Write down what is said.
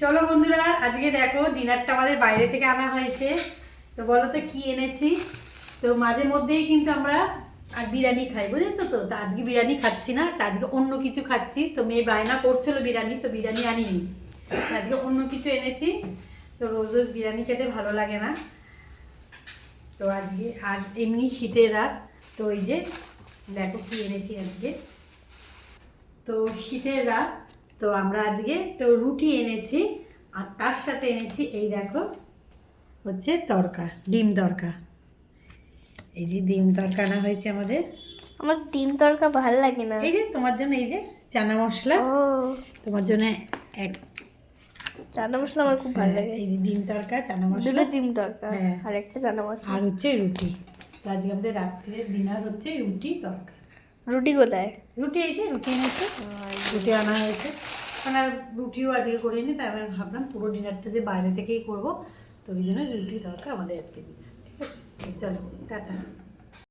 চলো বন্ধুরা, আজকে দেখো ডিনারটা আমাদের বাইরে থেকে আনা হয়েছে। তো বলো তো কি এনেছি। তো মাঝে মধ্যেই কিন্তু আমরা আর বিরিয়ানি খাই, বুঝেছো তো। তো আজকে বিরিয়ানি খাচ্ছি না, তো আজকে অন্য কিছু খাচ্ছি। তো মেয়ে বায়না করছিল বিরিয়ানি, তো বিরিয়ানি আনিনি, আজকে অন্য কিছু এনেছি। তো রোজ রোজ বিরিয়ানি খেতে ভালো লাগে না। তো আজকে আজ এমনি শীতের রাত, তো ওই যে দেখো কি এনেছি আজকে। তো শীতের রাত, তো আমরা আজকে তো রুটি এনেছি, আর তার সাথে এনেছি এই দেখো হচ্ছে তড়কা, ডিম তড়কা। এই যে ডিম তড়কা আনা হয়েছে আমাদের। আমার ডিম তড়কা ভালো লাগে না। এই যে তোমার জন্য এই যে চানা মশলা, ও, তোমার জন্য এক। চানা মশলা আমার খুব ভালো লাগে। এই যে ডিম তড়কা, চানা মশলা, দুটো ডিম তড়কা হ্যাঁ, আর একটা চানা মশলা। আর হচ্ছে রুটি। তো আজকে আমাদের রাত্রের ডিনার হচ্ছে রুটি তড়কা। রুটি কোথায়? রুটি এই যে রুটি এনেছে, রুটি আনা হয়েছে। মানে রুটিও আজকে করিনি, তাই আমি ভাবলাম পুরো ডিনারটা যে বাইরে থেকেই করবো। তো ওই জন্য রুটি তড়কা আমাদের আজকে ডিনার। ঠিক আছে, চলো টাটা।